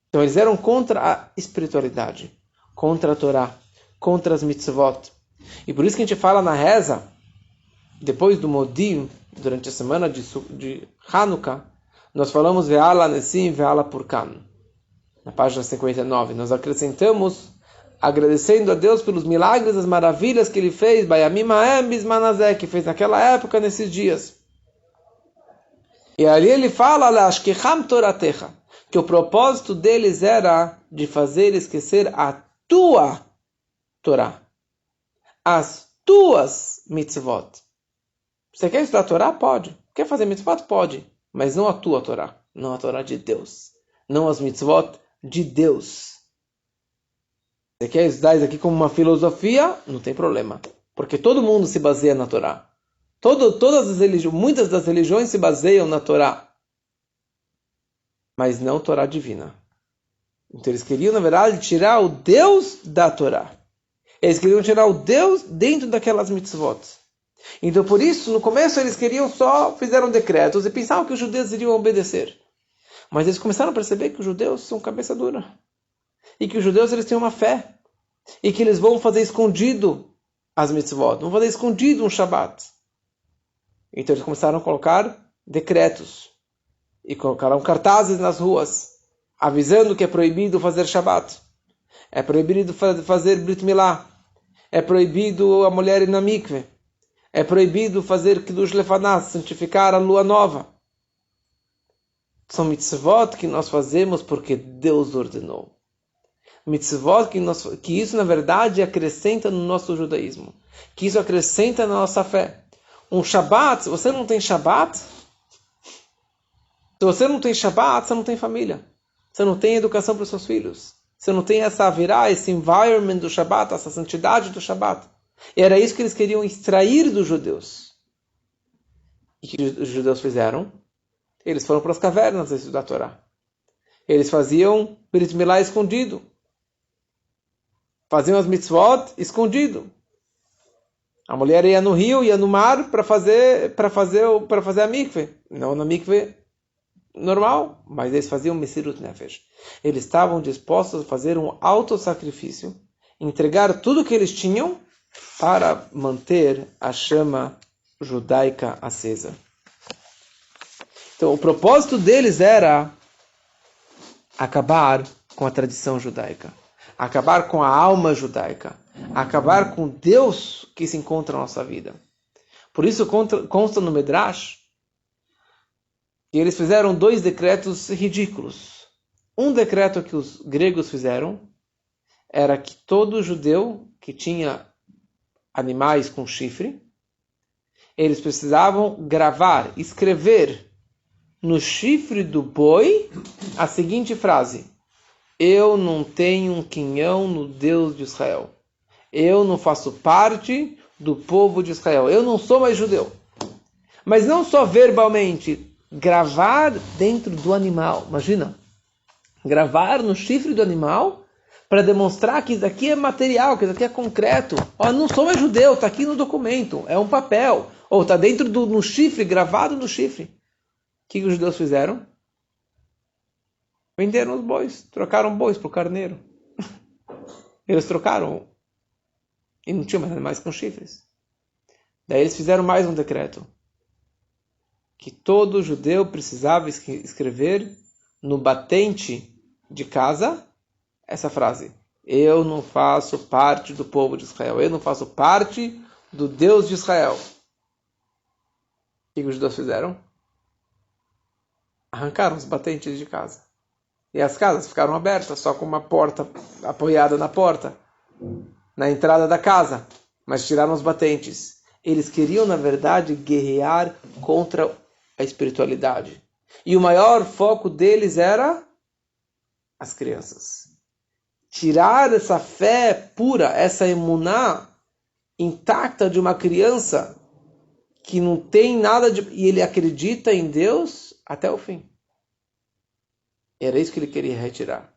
Então eles eram contra a espiritualidade, contra a Torá, contra as mitzvot. E por isso que a gente fala na reza, depois do Modim, durante a semana de Hanukkah, nós falamos Ve'ala Nessim, Ve'ala Purkan. Na página 59, nós acrescentamos, agradecendo a Deus pelos milagres, as maravilhas que Ele fez, Bayamim Ha'em Bismanazé, que fez naquela época, nesses dias. E ali ele fala, Lashkecham Toratecha, que o propósito deles era de fazer esquecer a tua Torá, as tuas mitzvot. Você quer estudar a Torá? Pode. Quer fazer mitzvot? Pode. Mas não a tua Torá, não a Torá de Deus, não as mitzvot de Deus. Você quer estudar isso aqui como uma filosofia? Não tem problema, porque todo mundo se baseia na Torá. Muitas das religiões se baseiam na Torá, mas não Torá divina. Então eles queriam, na verdade, tirar o Deus da Torá. Eles queriam tirar o Deus dentro daquelas mitzvot. Então por isso, no começo eles fizeram decretos e pensavam que os judeus iriam obedecer. Mas eles começaram a perceber que os judeus são cabeça dura. E que os judeus eles têm uma fé. E que eles vão fazer escondido as mitzvot. Vão fazer escondido um Shabat. Então eles começaram a colocar decretos. E colocaram cartazes nas ruas, avisando que é proibido fazer Shabat. É proibido fazer Brit Milá. É proibido a mulher ir na mikve. É proibido fazer Kiddush Lefanah, santificar a lua nova. São mitzvot que nós fazemos porque Deus ordenou. Mitzvot que isso, na verdade, acrescenta no nosso judaísmo. Que isso acrescenta na nossa fé. Um Shabat, se você não tem Shabat, você não tem família. Você não tem educação para os seus filhos. Você não tem essa avirá, esse environment do Shabat, essa santidade do Shabat. E era isso que eles queriam extrair dos judeus. E o que os judeus fizeram? Eles foram para as cavernas estudar a Torá. Eles faziam Brit Milá escondido. Faziam as mitzvot escondido. A mulher ia no rio, ia no mar para fazer a mikve. Não na mikve normal, mas eles faziam Mesirut Nefesh. Eles estavam dispostos a fazer um autossacrifício, entregar tudo que eles tinham para manter a chama judaica acesa. Então, o propósito deles era acabar com a tradição judaica, acabar com a alma judaica, acabar com Deus que se encontra na nossa vida. Por isso consta no Medrash que eles fizeram 2 decretos ridículos. Um decreto que os gregos fizeram era que todo judeu que tinha animais com chifre, eles precisavam escrever no chifre do boi a seguinte frase: eu não tenho um quinhão no Deus de Israel. Eu não faço parte do povo de Israel. Eu não sou mais judeu. Mas não só verbalmente, gravar dentro do animal. Imagina, gravar no chifre do animal para demonstrar que isso aqui é material, que isso aqui é concreto. Eu não sou mais judeu, está aqui no documento, é um papel. Ou está dentro no chifre, gravado no chifre. O que os judeus fizeram? Venderam os bois, trocaram bois por carneiro. Eles trocaram e não tinham mais animais com chifres. Daí eles fizeram mais um decreto, que todo judeu precisava escrever no batente de casa essa frase: eu não faço parte do povo de Israel, eu não faço parte do Deus de Israel. O que os judeus fizeram? Arrancaram os batentes de casa. E as casas ficaram abertas, só com uma porta apoiada na porta, na entrada da casa. Mas tiraram os batentes. Eles queriam, na verdade, guerrear contra a espiritualidade. E o maior foco deles era as crianças. Tirar essa fé pura, essa emuná intacta de uma criança que não tem nada de... E ele acredita em Deus até o fim. Era isso que ele queria retirar.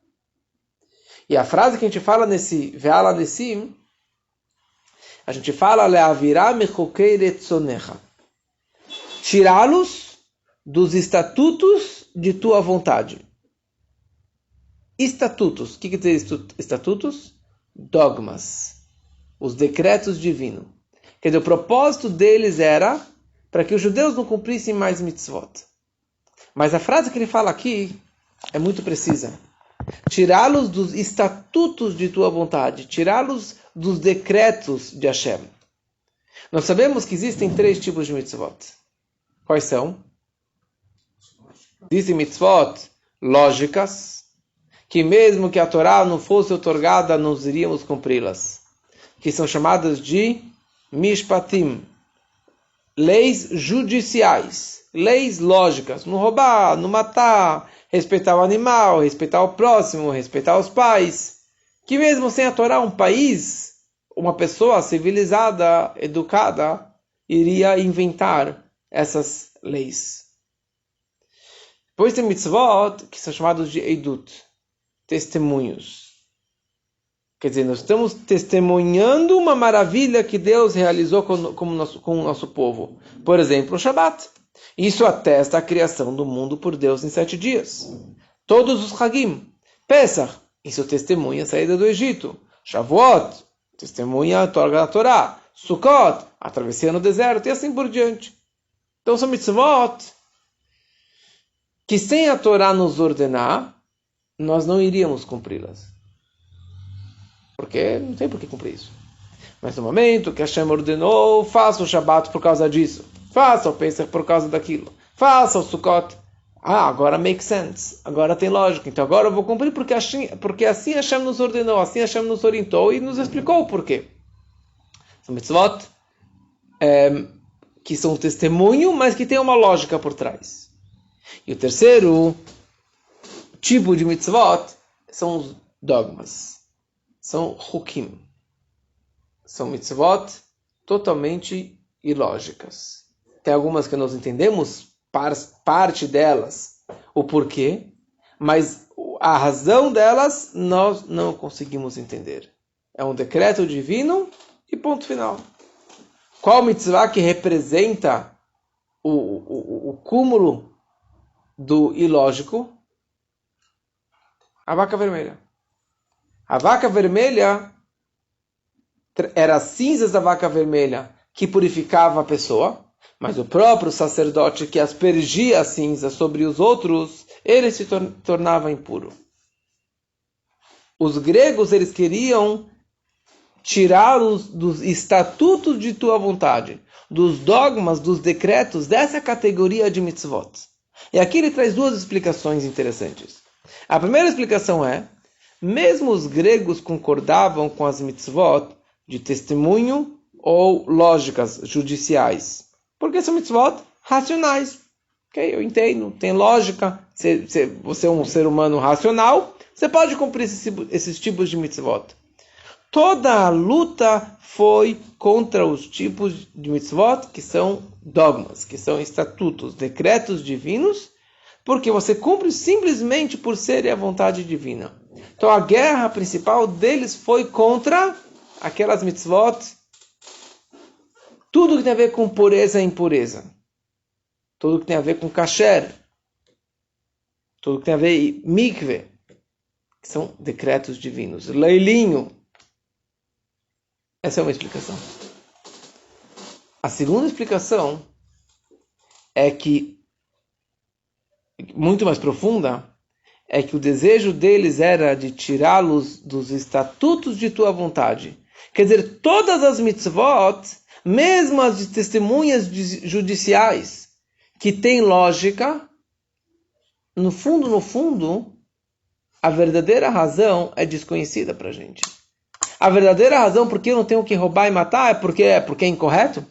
E a frase que a gente fala nesse Ve'ala Nessim, a gente fala Le'avirá mechokei retzonecha. Tirá-los dos estatutos de tua vontade. Estatutos. O que tem estatutos? Dogmas. Os decretos divinos. Quer dizer, o propósito deles era para que os judeus não cumprissem mais mitzvot. Mas a frase que ele fala aqui é muito precisa. Tirá-los dos estatutos de tua vontade. Tirá-los dos decretos de Hashem. Nós sabemos que existem 3 tipos de mitzvot. Quais são? Existem mitzvot lógicas, que mesmo que a Torá não fosse otorgada, nós iríamos cumpri-las, que são chamadas de mishpatim, leis judiciais, leis lógicas, não roubar, não matar, respeitar o animal, respeitar o próximo, respeitar os pais, que mesmo sem a Torá, um país, uma pessoa civilizada, educada, iria inventar essas leis. Depois tem mitzvot, que são chamados de eidut, testemunhos. Quer dizer, nós estamos testemunhando uma maravilha que Deus realizou com o nosso povo. Por exemplo, o Shabat. Isso atesta a criação do mundo por Deus em 7 dias. Todos os Hagim. Pesach, isso testemunha a saída do Egito. Shavuot, testemunha a otorga da Torá. Sukkot, a travessia no deserto, e assim por diante. Então são mitzvot que sem a Torá nos ordenar, nós não iríamos cumpri-las. Porque não tem por que cumprir isso. Mas no momento que Hashem ordenou, faça o Shabat por causa disso. Faça o Pesach por causa daquilo. Faça o Sukkot. Agora make sense. Agora tem lógica. Então agora eu vou cumprir porque assim Hashem nos ordenou, assim Hashem nos orientou e nos explicou o porquê. São mitzvot que são um testemunho, mas que tem uma lógica por trás. E o terceiro tipo de mitzvot são os dogmas. São hukim. São mitzvot totalmente ilógicas. Tem algumas que nós entendemos, parte delas, o porquê, mas a razão delas nós não conseguimos entender. É um decreto divino e ponto final. Qual mitzvah que representa o cúmulo do ilógico? A vaca vermelha. A vaca vermelha era as cinzas da vaca vermelha que purificava a pessoa, mas o próprio sacerdote que aspergia as cinzas sobre os outros, ele se tornava impuro. Os gregos, eles queriam tirá-los dos estatutos de tua vontade, dos dogmas, dos decretos, dessa categoria de mitzvot. E aqui ele traz 2 explicações interessantes. A primeira explicação é, mesmo os gregos concordavam com as mitzvot de testemunho ou lógicas judiciais, porque são mitzvot racionais. Okay? Eu entendo, tem lógica, você é um ser humano racional, você pode cumprir esses tipos de mitzvot. Toda a luta foi contra os tipos de mitzvot que são dogmas, que são estatutos, decretos divinos, porque você cumpre simplesmente por ser a vontade divina. Então a guerra principal deles foi contra aquelas mitzvot, tudo que tem a ver com pureza e impureza, tudo que tem a ver com kasher, tudo que tem a ver com mikve, que são decretos divinos. Leilinho. Essa é uma explicação. A segunda explicação é que, muito mais profunda, é que o desejo deles era de tirá-los dos estatutos de tua vontade. Quer dizer, todas as mitzvot, mesmo as de testemunhas judiciais, que têm lógica, no fundo, a verdadeira razão é desconhecida para a gente. A verdadeira razão por que eu não tenho que roubar e matar é porque é incorreto?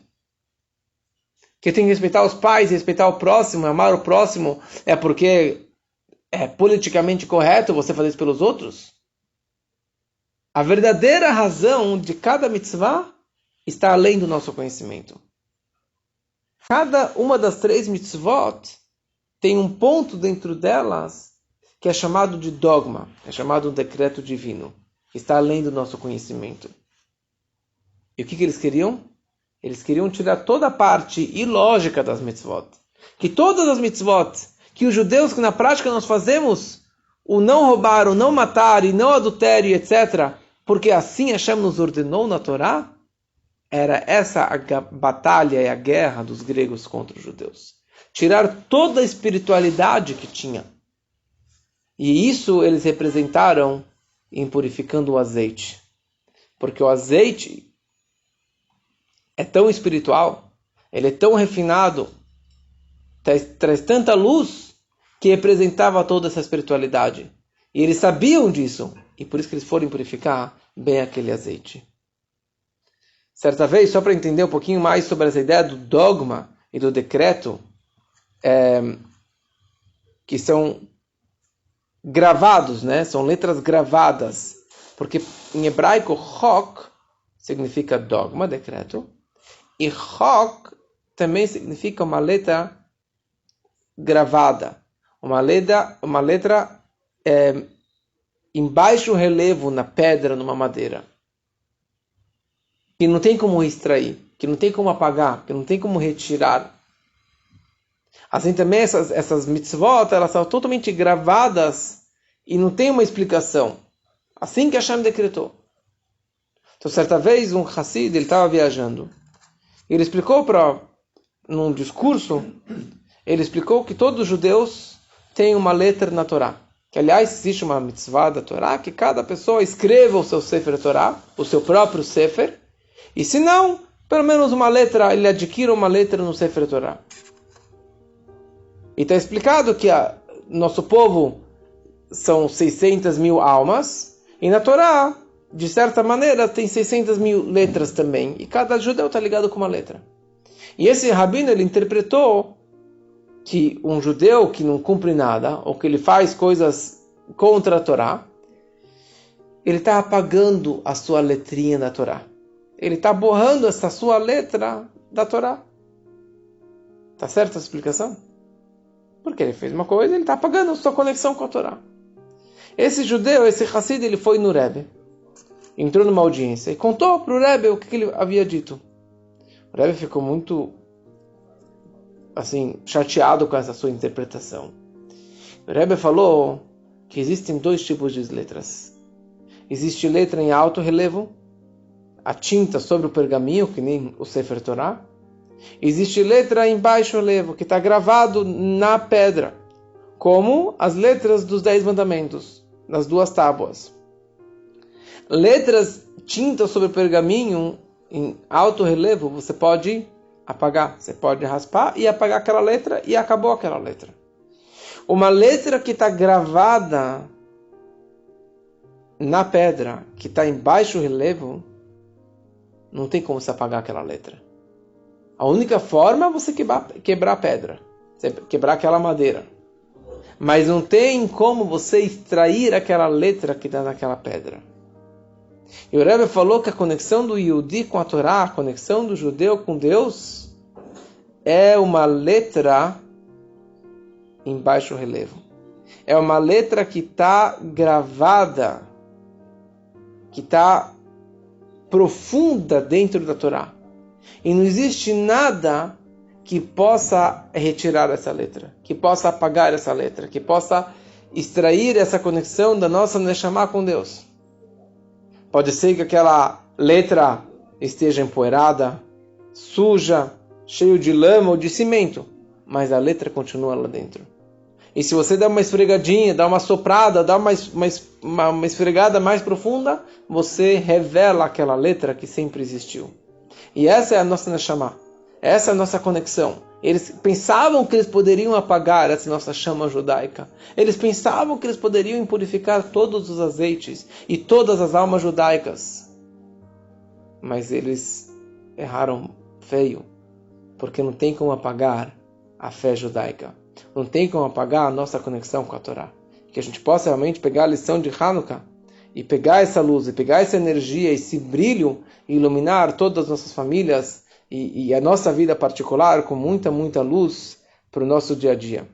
Que eu tenho que respeitar os pais, respeitar o próximo, amar o próximo, é porque é politicamente correto você fazer isso pelos outros? A verdadeira razão de cada mitzvah está além do nosso conhecimento. Cada uma das 3 mitzvot tem um ponto dentro delas que é chamado de dogma, é chamado um decreto divino, que está além do nosso conhecimento. E o que eles queriam? Eles queriam tirar toda a parte ilógica das mitzvot. Que todas as mitzvot, que os judeus, que na prática nós fazemos, o não roubar, o não matar, e não adultério, etc., porque assim Hashem nos ordenou na Torá, era essa a batalha e a guerra dos gregos contra os judeus. Tirar toda a espiritualidade que tinha. E isso eles representaram em purificando o azeite. Porque o azeite é tão espiritual, ele é tão refinado, traz tanta luz, que representava toda essa espiritualidade. E eles sabiam disso. E por isso que eles foram purificar bem aquele azeite. Certa vez, só para entender um pouquinho mais sobre essa ideia do dogma e do decreto, que são gravados, né? São letras gravadas. Porque em hebraico, chok significa dogma, decreto. E chok também significa uma letra gravada. Uma letra em baixo relevo na pedra, numa madeira. Que não tem como extrair, que não tem como apagar, que não tem como retirar. Assim também essas mitzvot, elas são totalmente gravadas e não tem uma explicação. Assim que Hashem decretou. Então, certa vez, um Hassid, ele estava viajando. Ele explicou num discurso, ele explicou que todos os judeus têm uma letra na Torá. Que, aliás, existe uma mitzvah da Torá, que cada pessoa escreva o seu Sefer Torá, o seu próprio Sefer, e se não, pelo menos uma letra, ele adquira uma letra no Sefer Torá. E está explicado que nosso povo são 600 mil almas, e na Torá, de certa maneira, tem 600 mil letras também, e cada judeu está ligado com uma letra. E esse rabino, ele interpretou que um judeu que não cumpre nada, ou que ele faz coisas contra a Torá, ele está apagando a sua letrinha da Torá. Ele está borrando essa sua letra da Torá. Está certa a explicação? Porque ele fez uma coisa, ele está apagando a sua conexão com a Torá. Esse judeu, esse Hassid, ele foi no Rebbe, entrou numa audiência e contou para o Rebbe o que ele havia dito. O Rebbe ficou muito chateado com essa sua interpretação. O Rebbe falou que existem dois tipos de letras. Existe letra em alto relevo, a tinta sobre o pergaminho, que nem o Sefer Torá. Existe letra em baixo relevo, que está gravado na pedra, como as letras dos 10 mandamentos, nas 2 tábuas. Letras, tinta sobre o pergaminho, em alto relevo, você pode apagar, você pode raspar e apagar aquela letra e acabou aquela letra. Uma letra que está gravada na pedra, que está em baixo relevo, não tem como você apagar aquela letra. A única forma é você quebrar a pedra, você quebrar aquela madeira. Mas não tem como você extrair aquela letra que está naquela pedra. E o Rebbe falou que a conexão do Yehudi com a Torá, a conexão do judeu com Deus, é uma letra em baixo relevo. É uma letra que está gravada, que está profunda dentro da Torá. E não existe nada que possa retirar essa letra, que possa apagar essa letra, que possa extrair essa conexão da nossa Neshama com Deus. Pode ser que aquela letra esteja empoeirada, suja, cheio de lama ou de cimento, mas a letra continua lá dentro. E se você der uma esfregadinha, dá uma soprada, dá uma esfregada mais profunda, você revela aquela letra que sempre existiu. E essa é a nossa Neshama. Essa é a nossa conexão. Eles pensavam que eles poderiam apagar essa nossa chama judaica. Eles pensavam que eles poderiam impurificar todos os azeites e todas as almas judaicas. Mas eles erraram feio. Porque não tem como apagar a fé judaica. Não tem como apagar a nossa conexão com a Torá. Que a gente possa realmente pegar a lição de Hanukkah e pegar essa luz, e pegar essa energia, esse brilho, e iluminar todas as nossas famílias e a nossa vida particular com muita, muita luz para o nosso dia a dia.